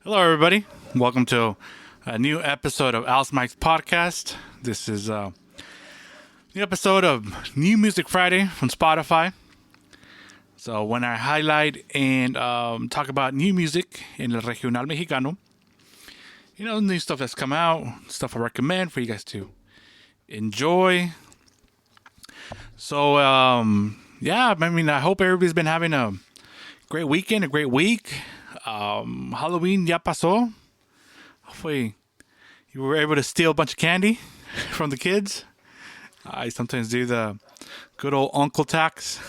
Hello, everybody. Welcome to a new episode of Alice Mike's podcast. This is a new episode of New Music Friday from Spotify. So, when I highlight and talk about new music in El Regional Mexicano, new stuff that's come out, stuff I recommend for you guys to enjoy. So, I hope everybody's been having a great weekend, a great week. Halloween ya pasó. Hopefully you were able to steal a bunch of candy from the kids. I sometimes do the good old uncle tax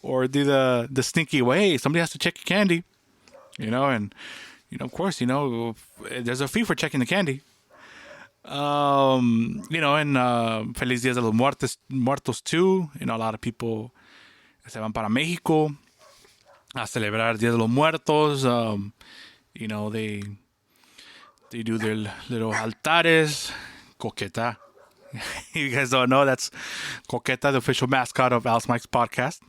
or do the sneaky way. Hey, somebody has to check your candy, and of course, there's a fee for checking the candy. And Feliz Días de los Muertos too. A lot of people se van para México a celebrar Dia de los Muertos. They do their little altares. Coqueta. You guys don't know, that's Coqueta, the official mascot of Alice Mike's podcast.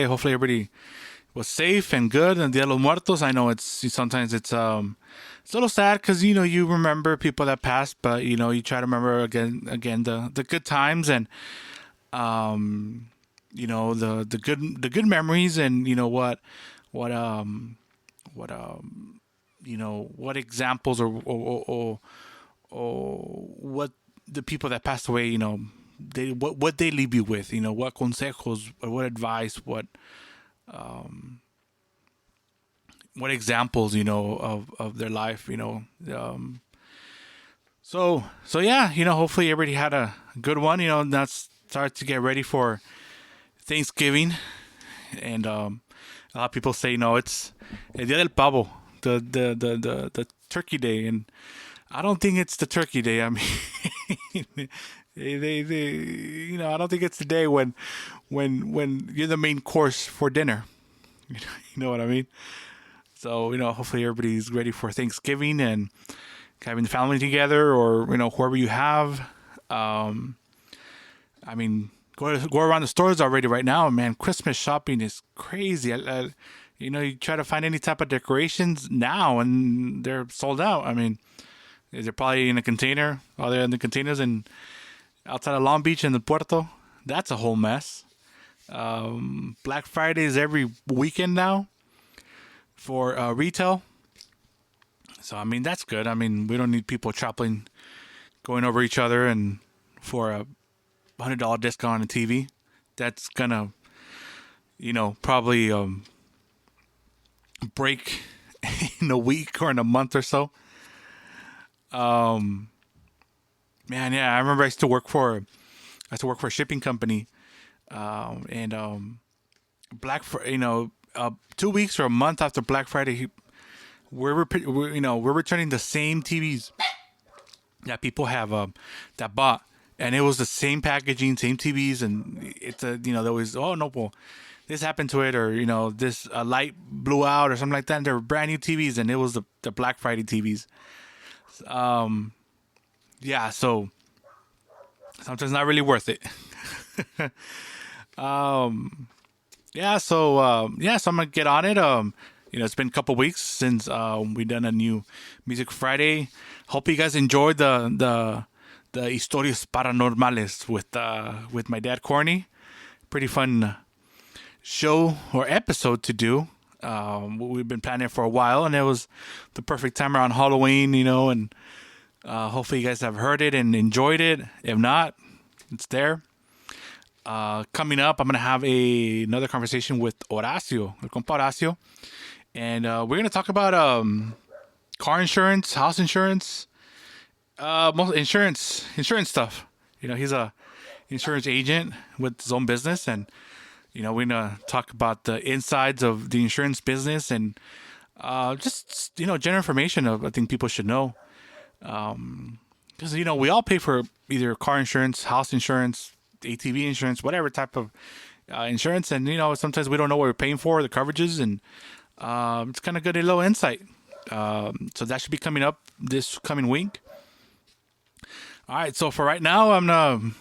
Hopefully everybody was safe and good on Dia de los Muertos. I know sometimes it's a little sad because you remember people that passed, but you try to remember again the good times and the good memories and what examples or what the people that passed away what they leave you with, what consejos or what advice, what examples of their life, hopefully everybody had a good one. That's start to get ready for Thanksgiving, and a lot of people say it's El Día del Pavo, the Turkey Day, and I don't think it's the Turkey Day. I mean, I don't think it's the day when you're the main course for dinner. You know what I mean? So hopefully everybody's ready for Thanksgiving and having the family together, or whoever you have. Go around the stores already right now, man. Christmas shopping is crazy. You try to find any type of decorations now, and they're sold out. I mean, they're probably in a container. Oh, they're in the containers and outside of Long Beach and the Puerto. That's a whole mess. Black Friday is every weekend now for retail. So, that's good. We don't need people going over each other and for a $100 discount on a TV. That's gonna, probably break in a week or in a month or so. I remember I used to work for a shipping company, and Black Friday, 2 weeks or a month after Black Friday, we're returning the same TVs that people have that bought. And it was the same packaging, same TVs, and it's there was, oh no, well, this happened to it, or this light blew out or something like that. And they were brand new TVs, and it was the Black Friday TVs. So sometimes not really worth it. So I'm gonna get on it. It's been a couple weeks since we done a new Music Friday. Hope you guys enjoyed the Historias Paranormales with my dad Corny. Pretty fun show or episode to do. We've been planning it for a while, and it was the perfect time around Halloween, and hopefully you guys have heard it and enjoyed it. If not, it's there. Coming up, I'm going to have another conversation with Horacio, el compa Horacio, and we're going to talk about car insurance, house insurance, most insurance stuff. He's a insurance agent with his own business, and we're gonna talk about the insides of the insurance business and just general information of I think people should know, because we all pay for either car insurance, house insurance, ATV insurance, whatever type of insurance, and sometimes we don't know what we're paying for, the coverages, and it's kind of good, a little insight. So that should be coming up this coming week. All right, so for right now, I'm gonna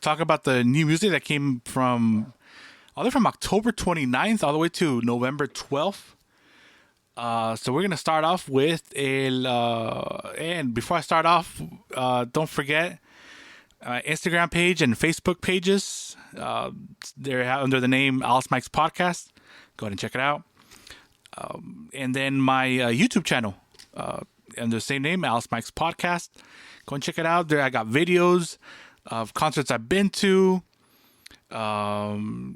talk about the new music that came from all the way from October 29th all the way to November 12th. So we're going to start off with and before I start off, don't forget Instagram page and Facebook pages. They're under the name Alice Mike's Podcast. Go ahead and check it out. And then my YouTube channel under the same name, Alice Mike's Podcast. Go and check it out. There I got videos of concerts I've been to. Family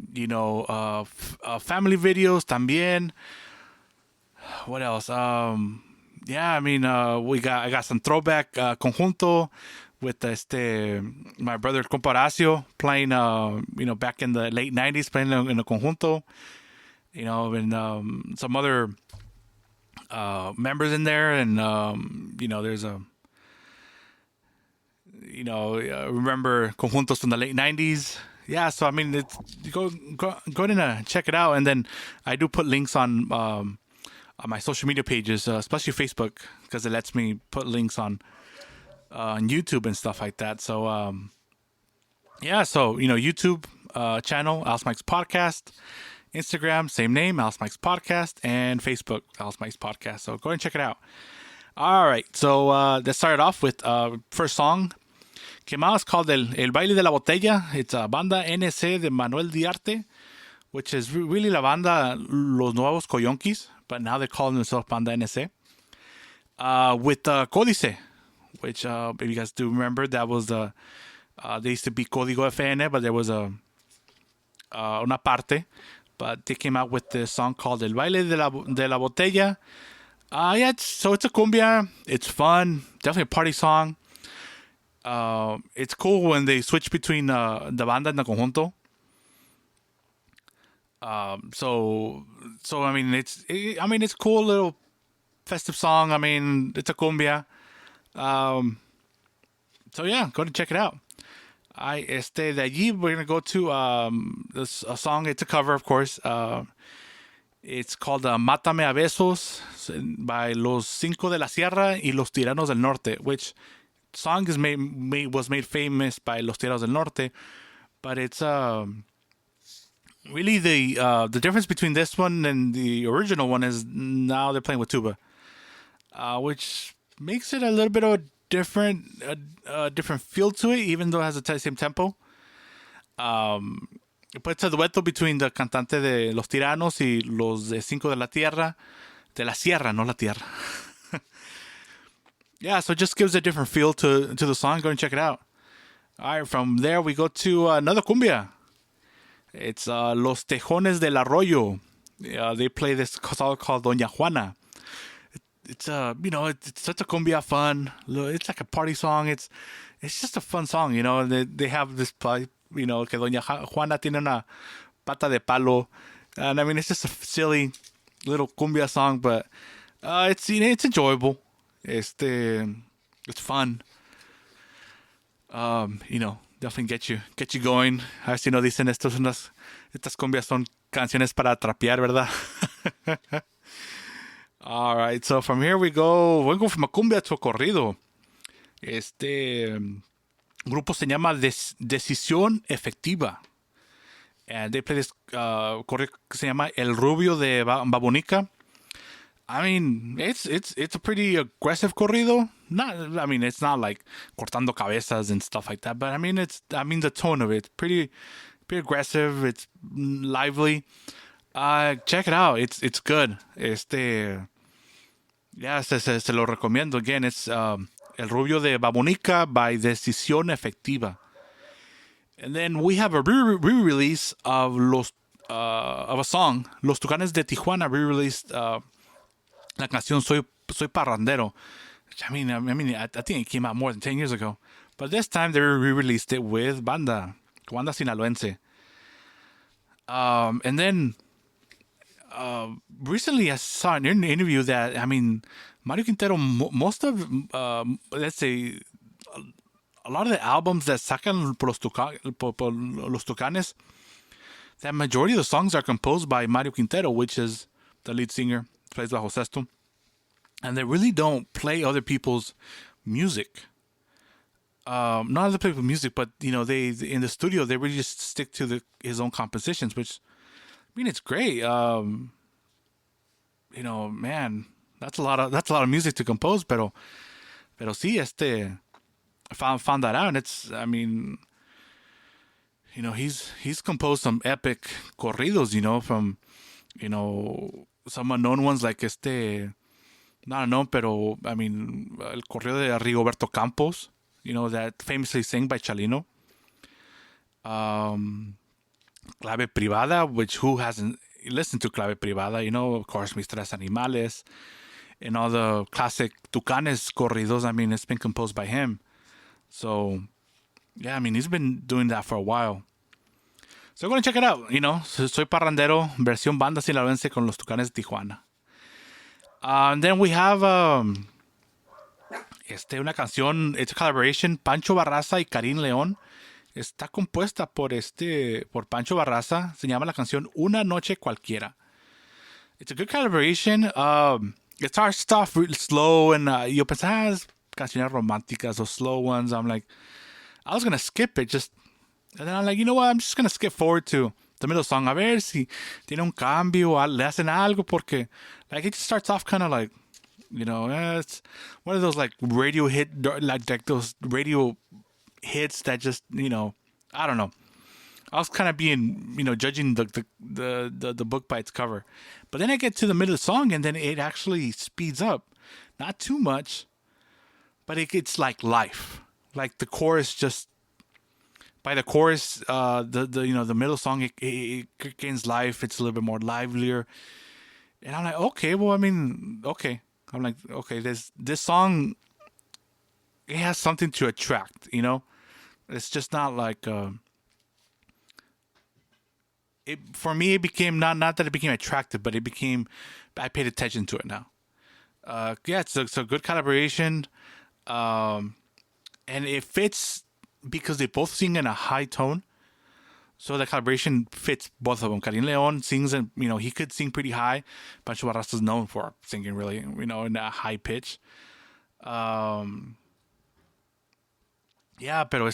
videos también. What else? I got some throwback conjunto with my brother compa Horacio playing back in the late 90s, playing in a conjunto, and some other members in there, and there's remember conjuntos from the late 90s. Yeah, so I mean, go ahead and check it out, and then I do put links on my social media pages, especially Facebook, because it lets me put links on YouTube and stuff like that. So YouTube channel, Alice Mike's Podcast, Instagram, same name, Alice Mike's Podcast, and Facebook, Alice Mike's Podcast. So go ahead and check it out. All right, so let's start off with first song. Came out, it's called El Baile de la Botella. It's a Banda NC de Manuel Diarte, which is really la banda Los Nuevos Coyonquis, but now they're calling themselves Banda NC. With Códice, which if you guys do remember, that was they used to be Código FN, but there was una parte. But they came out with this song called El Baile de la Botella. It's a cumbia. It's fun. Definitely a party song. It's cool when they switch between the banda and the conjunto. So I mean, it's a cool little festive song. I mean, it's a cumbia. So yeah, go to check it out. De allí we're gonna go to a song. It's a cover, of course. It's called Mátame a Besos by Los Cinco de la Sierra y Los Tiranos del Norte, which song was made famous by Los Tiranos del Norte, but it's really the difference between this one and the original one is now they're playing with tuba, which makes it a little bit of a different feel to it, even though it has the same tempo. But it's a dueto between the cantante de Los Tiranos y los de Cinco de la Tierra, de la Sierra, no la Tierra. Yeah, so it just gives a different feel to the song. Go and check it out. All right, from there we go to another cumbia. It's Los Tejones del Arroyo. They play this song called Doña Juana. It's it's such a cumbia fun. It's like a party song. It's just a fun song. They have this que Doña Juana tiene una pata de palo, and I mean it's just a silly little cumbia song, but it's enjoyable. It's fun. Definitely get you going. A ver si no dicen estas cumbias son canciones para trapear, ¿verdad? All right, so from here we go from a cumbia to a corrido. Grupo se llama Decisión Efectiva. And they play this corrido que se llama El Rubio de Babonica. I mean, it's a pretty aggressive corrido. It's not like cortando cabezas and stuff like that, but the tone of it, pretty aggressive. It's lively. Check it out. It's good. Se lo recomiendo. Again, it's El Rubio de Babonica by Decisión Efectiva. And then we have a re-release of a song. Los Tucanes de Tijuana re-released la canción Soy Parrandero. I think it came out more than 10 years ago. But this time they re-released it with Banda Sinaloense. And then recently I saw an interview that, Mario Quintero, most of, let's say, a lot of the albums that sacan por Los Tucanes, that majority of the songs are composed by Mario Quintero, which is the lead singer, plays bajo sexto. And they really don't play other people's music. not other people music, but they in the studio they really just stick to his own compositions, which I mean it's great. Man, that's a lot of music to compose, pero sí, found that out, and I mean, he's composed some epic corridos, from some unknown ones like not unknown, pero I mean, el corrido de Rigoberto Campos, that famously sang by Chalino. Um, Clave Privada, which who hasn't listened to Clave Privada, of course, Mis Tres Animales, and all the classic Tucanes corridos. I mean, it's been composed by him. So, yeah, I mean, he's been doing that for a while. So, go and check it out. Soy Parrandero, versión banda sinaloense con los Tucanes de Tijuana. And then we have una canción, it's a collaboration, Pancho Barraza y Karim León. Está compuesta por Pancho Barraza. Se llama la canción Una Noche Cualquiera. It's a good collaboration. It starts off really slow, and yo pensaba canciones románticas or slow ones. I'm like, I was gonna skip it, and then I'm like, you know what? I'm just gonna skip forward to the middle song. A ver si tiene un cambio o le hacen algo, porque like it just starts off kind of like, it's one of those like radio hit, like those radio hits that just, I don't know. I was kind of being, judging the book by its cover. But then I get to the middle of the song, and then it actually speeds up. Not too much, but it gets like life. Like the chorus just, by the chorus, the middle song, it gains life. It's a little bit more livelier. And I'm like, okay, well, I mean, okay. I'm like, okay, this song, it has something to attract, It's just not like, for me, it became, not that it became attractive, but I paid attention to it now. Yeah, it's a good collaboration. And it fits because they both sing in a high tone. So the collaboration fits both of them. Karim Leon sings, and he could sing pretty high. Pancho Barraza is known for singing really, in a high pitch. Yeah, pero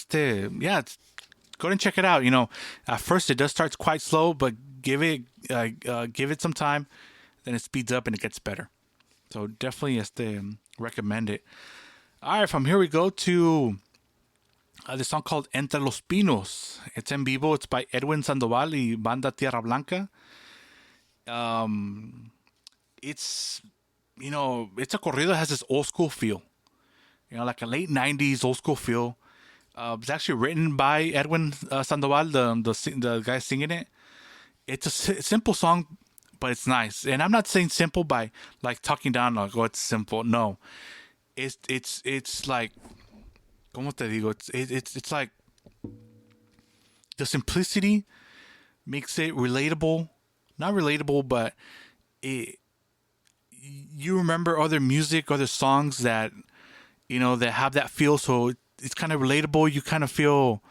go and check it out. At first it does start quite slow, but give it some time, then it speeds up and it gets better. So definitely recommend it. All right, from here we go to this song called Entre los Pinos. It's en vivo. It's by Edwin Sandoval y Banda Tierra Blanca. It's it's a corrido that has this old school feel. Like a late 90s old school feel. It's actually written by Edwin Sandoval, the guy singing it. It's a simple song, but it's nice. And I'm not saying simple by like talking down like, oh, it's simple. No, it's like, ¿cómo te digo? It's like the simplicity makes it relatable. Not relatable, but you remember other music, other songs that that have that feel. So it's kind of relatable. You kind of feel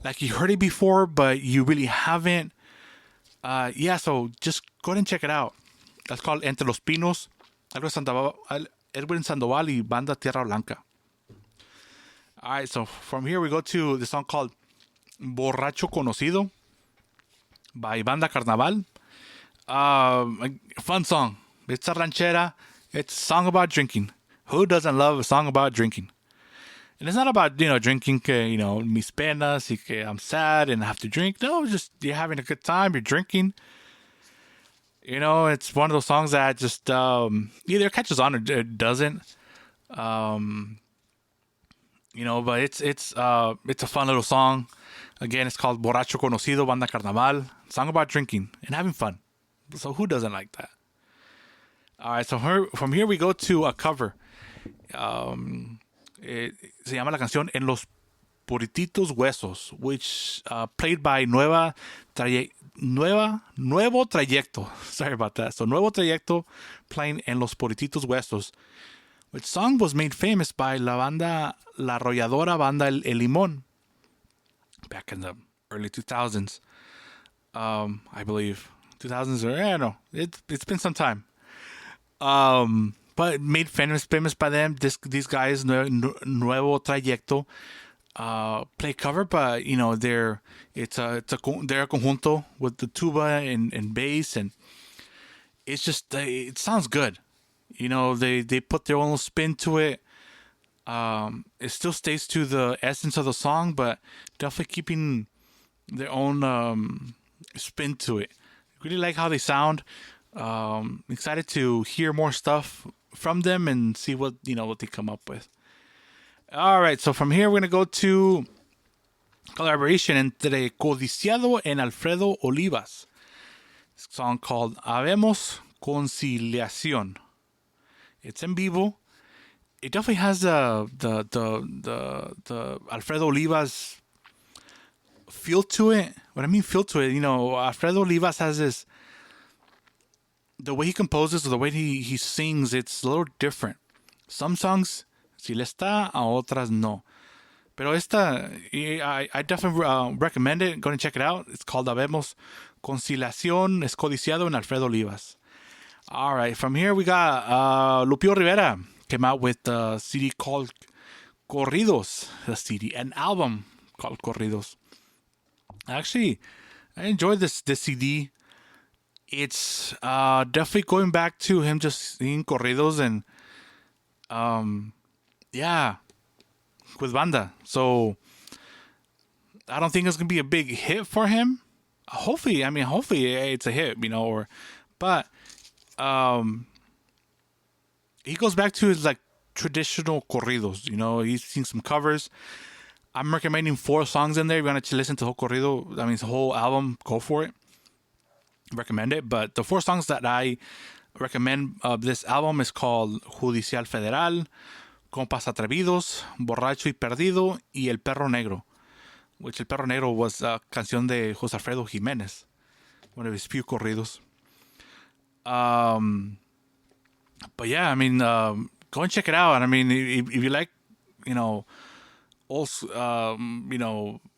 like you heard it before, but you really haven't. Yeah, so just go ahead and check it out. That's called Entre los Pinos. Edwin Sandoval y Banda Tierra Blanca. All right, so from here we go to the song called Borracho Conocido by Banda Carnaval. Fun song. It's a ranchera. It's a song about drinking. Who doesn't love a song about drinking? And it's not about, drinking, mis penas, y que I'm sad and I have to drink. No, just you're having a good time, you're drinking. It's one of those songs that just either catches on or it doesn't. But it's a fun little song. Again, it's called Borracho Conocido, Banda Carnaval. Song about drinking and having fun. So who doesn't like that? All right, so from here we go to a cover. Se llama la canción En los Purititos Huesos, which played by Nuevo Trayecto. Sorry about that. So Nuevo Trayecto playing En los Purititos Huesos, which song was made famous by la arrolladora banda El Limón back in the early 2000s. I believe 2000s, or I don't know. It's been some time. but made famous by them. These guys, Nuevo Trayecto, play cover, but they're a conjunto with the tuba and bass, and it's just it sounds good. They put their own spin to it. It still stays to the essence of the song, but definitely keeping their own spin to it. Really like how they sound. Excited to hear more stuff from them and see what they come up with. All right, so from here we're gonna go to collaboration entre Codiciado and Alfredo Olivas. It's a song called Habemos Conciliación. It's en vivo. It definitely has the Alfredo Olivas feel to it. What I mean feel to it, Alfredo Olivas has this, the way he composes or the way he sings, it's a little different. Some songs sí le está, a otras no. Pero esta, I definitely recommend it. Go and check it out. It's called Habemos Conciliación, es Codiciado, and Alfredo Olivas. All right, from here we got Lupillo Rivera. Came out with a CD called Corridos. A CD, an album called Corridos. Actually, I enjoyed this CD. It's definitely going back to him just singing corridos and with banda. So I don't think it's gonna be a big hit for him. Hopefully it's a hit, but he goes back to his like traditional corridos. He's seen some covers. I'm recommending 4 songs in there. If you want to listen to the whole corrido, the whole album, go for it. Recommend it. But the 4 songs that I recommend of this album is called Judicial Federal, Compas Atrevidos, Borracho y Perdido, y El Perro Negro. Which El Perro Negro was a canción de José Alfredo Jiménez, one of his few corridos. But yeah, go and check it out. If you like, also,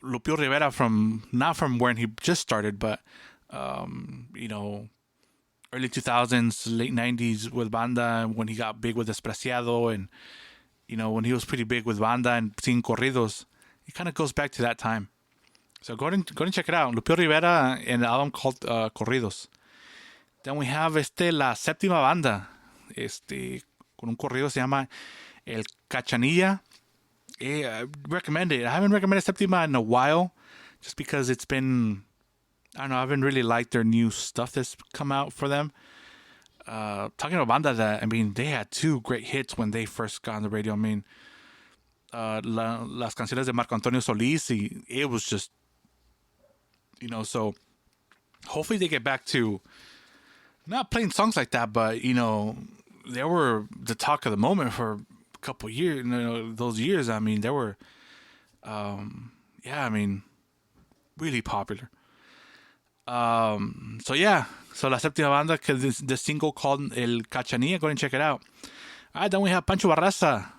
Lupillo Rivera not from when he just started, but, early 2000s, late 90s with banda, when he got big with Despreciado, and, when he was pretty big with banda and singing corridos, it kind of goes back to that time. So go and check it out. Lupillo Rivera and the album called Corridos. Then we have La Séptima Banda, con un corrido se llama El Cachanilla. I recommend it. I haven't recommended Séptima in a while, just because it's been, I don't know, I haven't really liked their new stuff that's come out for them. Talking about banda, they had 2 great hits when they first got on the radio. Las canciones de Marco Antonio Solís, it was just, so hopefully they get back to not playing songs like that, but, they were the talk of the moment for a couple years, those years. They were, really popular. So La Séptima Banda, the single called El Cachanilla, go and check it out. All right, then we have Pancho Barraza,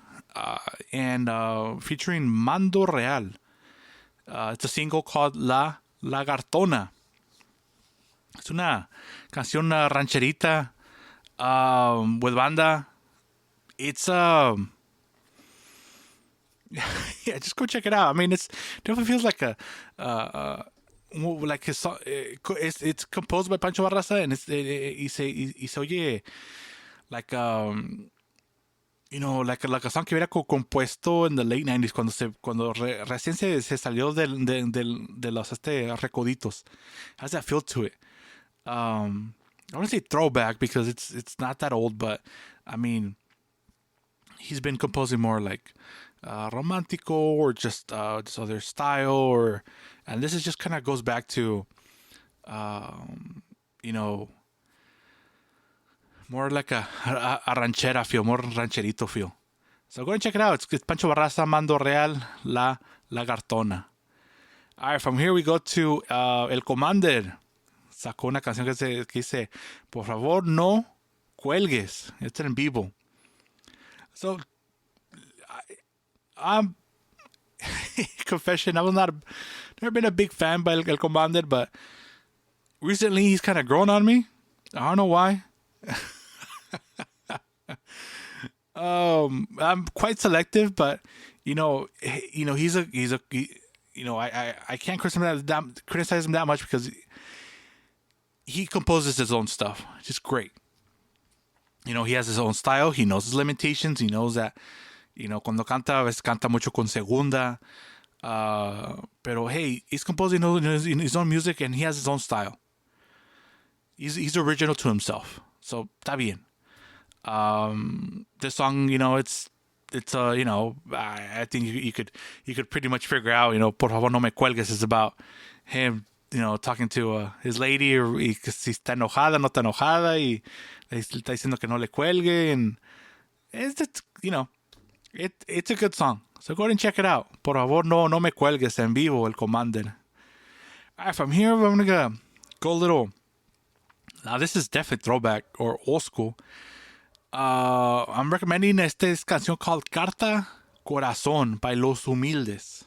and featuring Mando Real. It's a single called La Lagartona. Es una canción rancherita with banda. It's just go check it out. It's definitely feels like like his song. It's composed by Pancho Barraza, and y se oye like like a song que hubiera compuesto in the late 90s cuando recién se salió de los recoditos. Has that feel to it? I want to say throwback because it's not that old, but he's been composing more like romantico or just other style, and this is just kind of goes back to more like a ranchera feel, more rancherito feel. So go and check it out. It's Pancho Barraza, Mando Real, La Lagartona. All right, from here we go to El Commander. Sacó una canción que dice, por favor no cuelgues. It's en vivo. So, I'm confession, never been a big fan by El Commander, but recently he's kind of grown on me. I don't know why. I'm quite selective, but I can't criticize him that much because he composes his own stuff. It's just great. He has his own style. He knows his limitations. He knows that, cuando canta, a veces canta mucho con segunda. Pero hey, he's composing his own music and he has his own style. He's original to himself. So, está bien. This song, I think you could pretty much figure out, Por favor no me cuelgues is about him, talking to his lady, y que si está enojada, no está enojada, y le está diciendo que no le cuelgue, and it's a good song. So go ahead and check it out. Por favor no me cuelgues en vivo, el Commander. All right, from here, I'm gonna go a little. Now this is definitely throwback or old school. I'm recommending esta canción called Carta Corazón by Los Humildes.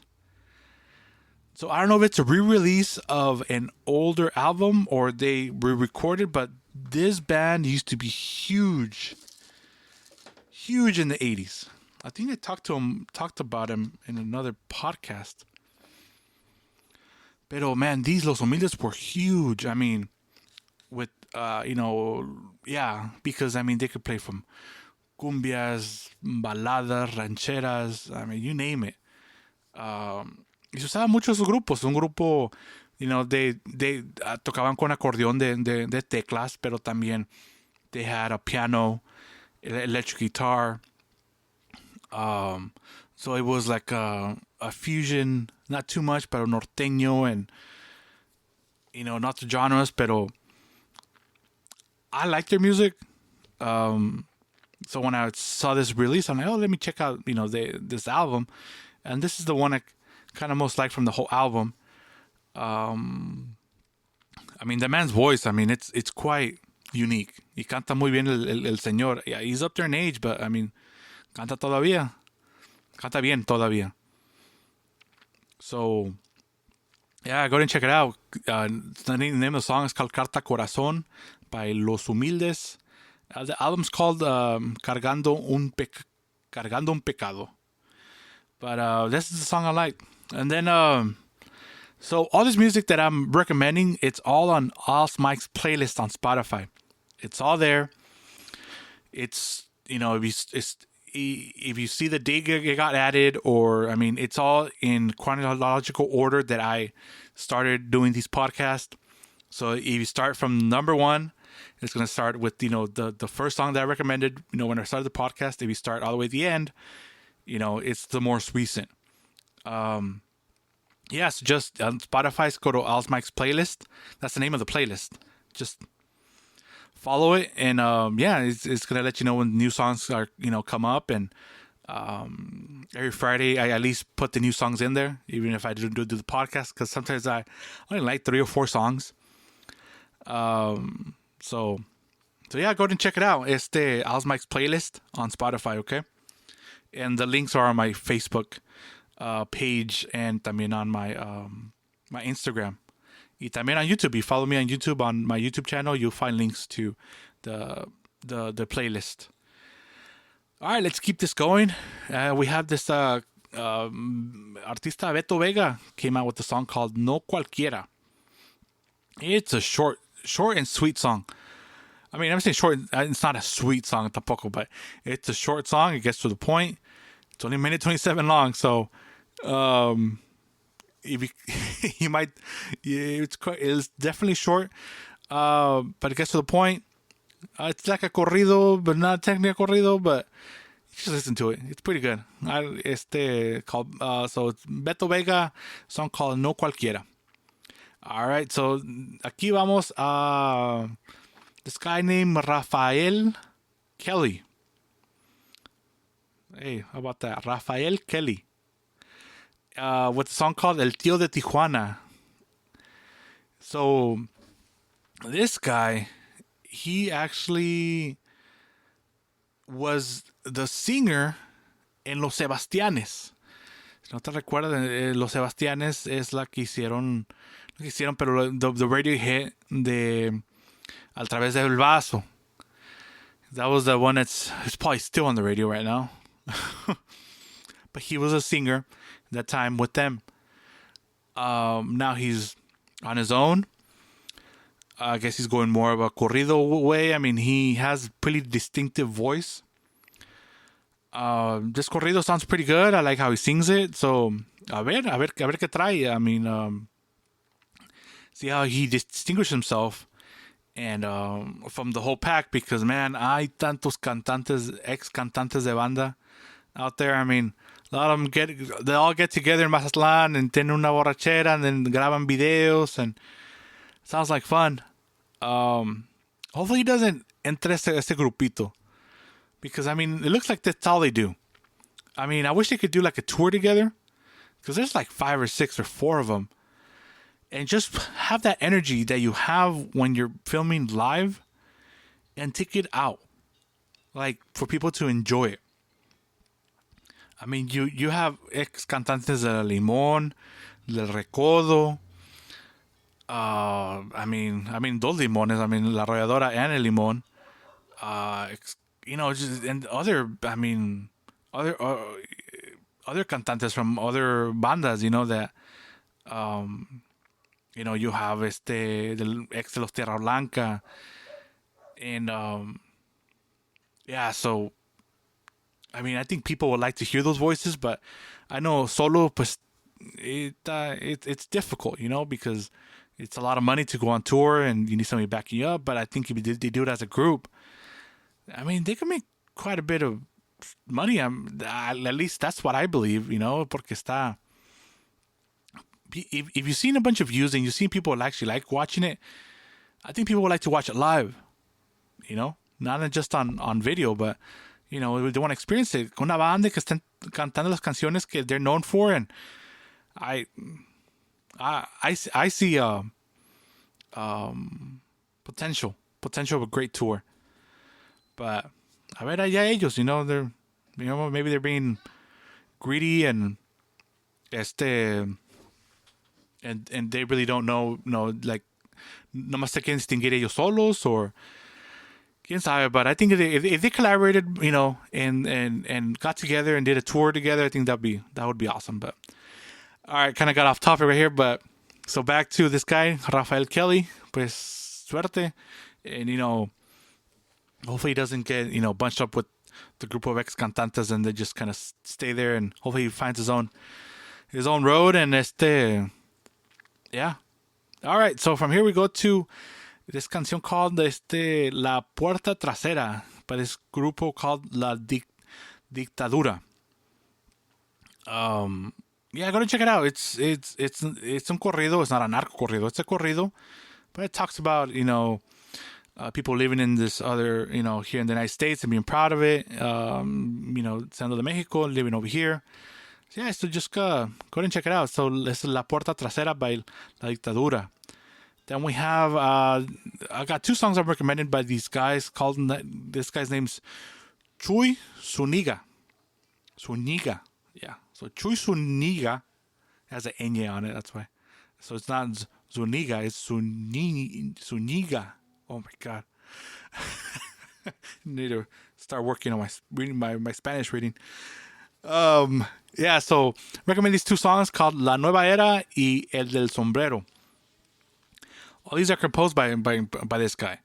So I don't know if it's a re-release of an older album or they re-recorded, but this band used to be huge in the 80s. I think I talked about him in another podcast. Pero man, these Los Humildes were huge. I mean, with because they could play from cumbias, baladas, rancheras, you name it. Y se usaban mucho esos grupos. Un grupo, they tocaban con acordeón de teclas, pero también they had a piano, electric guitar. So it was like a fusion, not too much, pero norteño and, not the genres, pero I like their music. So when I saw this release, I'm like, let me check out, this album. And this is the one I kind of most like from the whole album. The man's voice, it's quite unique. Y canta muy bien el señor. Yeah, he's up there in age, but, canta todavía. Canta bien todavía. So, yeah, go ahead and check it out. The name of the song is called Carta Corazón by Los Humildes. The album's called Cargando un Pecado. But this is the song I like. And then, so all this music that I'm recommending, it's all on Oz Mike's playlist on Spotify. It's all there. It's, if you see the date it got added, or, it's all in chronological order that I started doing these podcasts. So if you start from number one, it's going to start with, the first song that I recommended, when I started the podcast. If you start all the way at the end, it's the most recent. So just on Spotify, go to Al's Mike's playlist. That's the name of the playlist. Just follow it, and it's going to let you know when new songs are, come up. And every Friday, I at least put the new songs in there, even if I do the podcast, because sometimes I only like 3 or 4 songs. So yeah, go ahead and check it out. It's the Al's Mike's playlist on Spotify, okay? And the links are on my Facebook page and también on my my Instagram. Y también on YouTube. You follow me on YouTube, on my YouTube channel, you'll find links to the playlist. All right, let's keep this going. We have this artista Beto Vega came out with a song called No Cualquiera. It's a short and sweet song. I'm saying short. It's not a sweet song tampoco, but it's a short song. It gets to the point. It's only a minute 27 long, so if you might, it's definitely short, but it gets to the point. It's like a corrido, but not technically a corrido, but just listen to it. It's pretty good. So it's Beto Vega, song called No Cualquiera. All right, so aquí vamos a this guy named Rafael Kelly. Hey, how about that? Rafael Kelly. With a song called El Tío de Tijuana. So, this guy, he actually was the singer en Los Sebastianes. Si no te recuerdas, Los Sebastianes es la que hicieron, pero the radio hit de A Través del Vaso. That was the one it's probably still on the radio right now. But he was a singer that time with them. Now he's on his own. I guess he's going more of a corrido way. I mean, he has pretty distinctive voice. This corrido sounds pretty good. I like how he sings it. So, a ver qué trae. I mean, see how he distinguished himself and from the whole pack because, man, hay tantos cantantes, ex cantantes de banda out there. I mean, a lot of them they all get together in Mazatlan and tienen una borrachera and then graban videos and sounds like fun. Hopefully he doesn't entre ese grupito because, I mean, it looks like that's all they do. I mean, I wish they could do like a tour together because there's like 5 or 6 or 4 of them and just have that energy that you have when you're filming live and take it out like for people to enjoy it. I mean, you have ex cantantes de Limón, del Recodo. I mean, dos limones. I mean, La Arrolladora and El Limón. Just and other. I mean, other cantantes from other bandas. That. You have del ex de los Tierra Blanca, and yeah. So, I mean, I think people would like to hear those voices, but I know solo, pues, it's difficult, because it's a lot of money to go on tour and you need somebody backing you up. But I think if they do it as a group, I mean, they can make quite a bit of money. At least that's what I believe, porque está. If you've seen a bunch of views and you've seen people actually like watching it, I think people would like to watch it live, not just on video, but they want to experience it. Con una banda que estén cantando las canciones que they're known for, and I see potential of a great tour. But a ver allá ellos, they're maybe they're being greedy and and they really don't know, like nomás se quieren distinguir ellos solos or quién sabe. But I think if they collaborated, and got together and did a tour together, I think that would be awesome. But all right, kind of got off topic right here, but so back to this guy, Rafael Kelly. Pues suerte, and hopefully he doesn't get bunched up with the group of ex cantantes and they just kind of stay there, and hopefully he finds his own road and yeah. All right, so from here we go to this canción called La Puerta Trasera by this grupo called La Dictadura. Yeah, go and check it out. It's un corrido. It's not a narco corrido. It's a corrido, but it talks about people living in this other here in the United States and being proud of it. Siendo de Mexico, living over here. So yeah, so just go and check it out. So it's La Puerta Trasera by La Dictadura. Then we have I got 2 songs I'm recommended by these guys. This guy's name's Chuy Zuniga. Yeah. So Chuy Zuniga has an Ñ on it. That's why. So it's not Zuniga. It's Zuniga. Oh my God. Need to start working on my Spanish reading. Yeah, so recommend these 2 songs called La Nueva Era y El del Sombrero. All these are composed by this guy.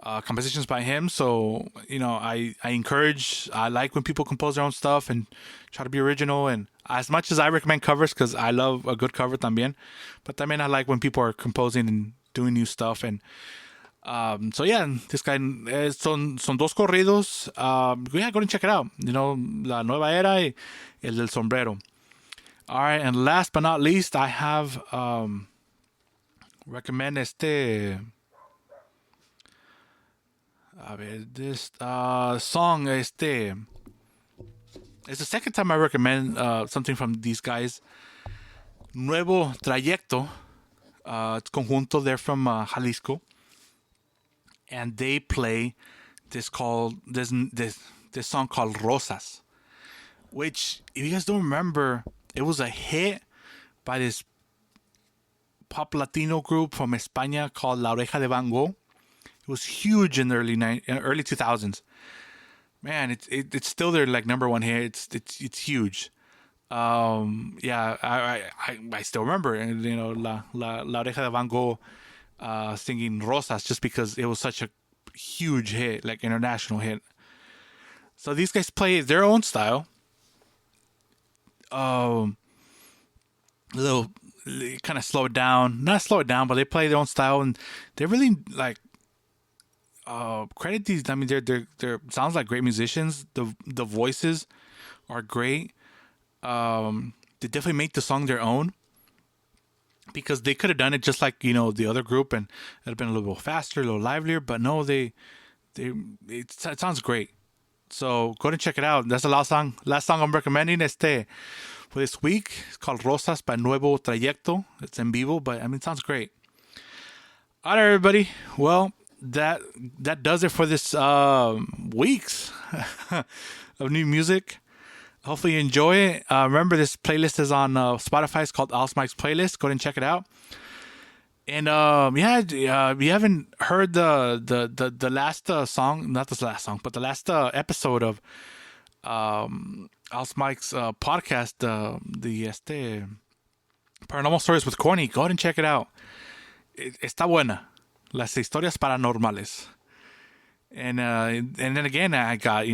Compositions by him. So, I like when people compose their own stuff and try to be original. And as much as I recommend covers, because I love a good cover también, but también I like when people are composing and doing new stuff. And so yeah, this guy son dos corridos. Yeah, go and check it out. La Nueva Era y El del Sombrero. All right, and last but not least, I have recommend this song. It's the second time I recommend something from these guys. Nuevo Trayecto. It's conjunto. They're from Jalisco. And they play this song called Rosas, which, if you guys don't remember, it was a hit by this pop Latino group from España called La Oreja de Van Gogh. It was huge in the early 2000s. Man, it's still their like number one hit. It's huge. Yeah, I still remember, and La Oreja de Van Gogh singing Rosas, just because it was such a huge hit, like international hit. So these guys play their own style. A little kind of slow it down, not slow it down, but they play their own style, and they really like credit these. I mean, they're sounds like great musicians. The voices are great. They definitely make the song their own, because they could have done it just like the other group, and it'd have been a little bit faster, a little livelier. But no, it sounds great. So go and check it out. That's the last song I'm recommending for this week. It's called Rosas by Nuevo Trayecto. It's en vivo, but I mean, it sounds great. All right, everybody. Well, that does it for this week's of new music. Hopefully you enjoy it. Remember, this playlist is on Spotify. It's called Alice Mike's Playlist. Go ahead and check it out. And you haven't heard the last song, not the last song, but the last episode of Alice Mike's podcast, the Paranormal Stories with Corny. Go ahead and check it out. Está buena. Las historias paranormales. And then again, I got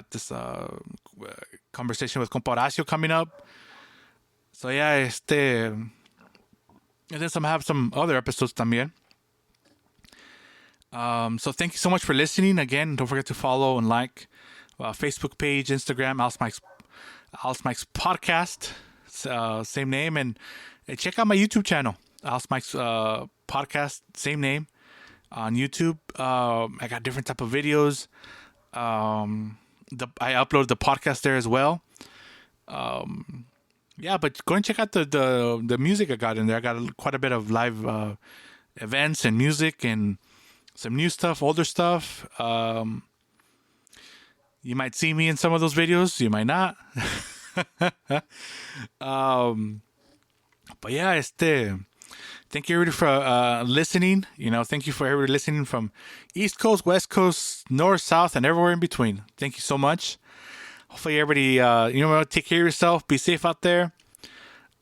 this conversation with Compa Horacio coming up. So yeah, and then I have some other episodes también. So thank you so much for listening. Again, don't forget to follow and like Facebook page, Instagram, Alice Mike's Podcast, same name, and check out my YouTube channel, Alice Mike's Podcast, same name, on YouTube. I got different type of videos. I upload the podcast there as well. Yeah, but go and check out the music I got in there. I got quite a bit of live events and music and some new stuff, older stuff. You might see me in some of those videos. You might not. But yeah, thank you everybody for listening. Thank you for everybody listening from East Coast, West Coast, North, South, and everywhere in between. Thank you so much. Hopefully everybody, take care of yourself. Be safe out there.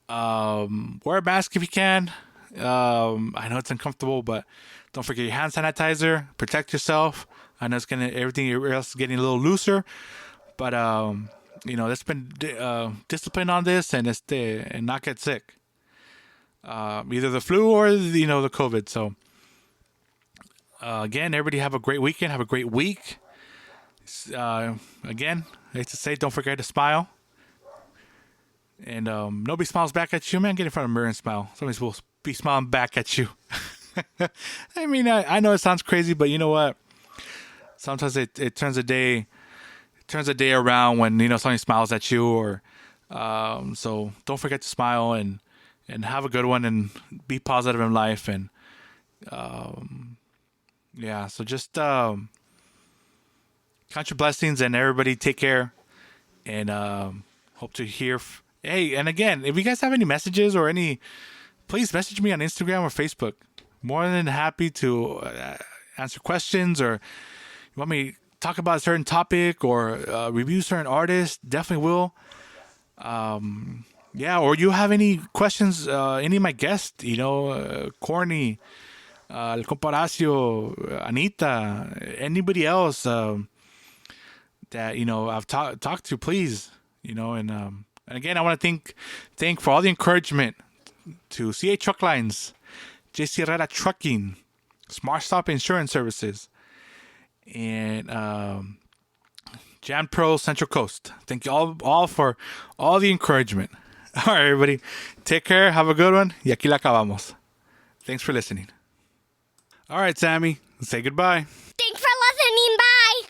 Wear a mask if you can. I know it's uncomfortable, but don't forget your hand sanitizer. Protect yourself. I know everything else is getting a little looser, but let's been discipline on this and and not get sick. Either the flu or the COVID. So again, everybody have a great weekend. Have a great week. Again, I hate to say, don't forget to smile. And nobody smiles back at you, man. Get in front of a mirror and smile. Somebody will be smiling back at you. I mean, I know it sounds crazy, but you know what? Sometimes it turns a day around when somebody smiles at you, or so don't forget to smile and have a good one and be positive in life. And yeah, so just count your blessings, and everybody take care, and hope to hear. Hey, and again, if you guys have any messages or please message me on Instagram or Facebook. More than happy to answer questions, or you want me to talk about a certain topic or review certain artists, definitely will. Yeah, or you have any questions, any of my guests, Corny, El Compa Horacio, Anita, anybody else that I've talked to, please, and again, I want to thank for all the encouragement to CA Truck Lines, JC Herrera Trucking, Smart Stop Insurance Services, and Jan Pro Central Coast. Thank you all for all the encouragement. All right, everybody. Take care. Have a good one. Y aquí la acabamos. Thanks for listening. All right, Sammy. Say goodbye.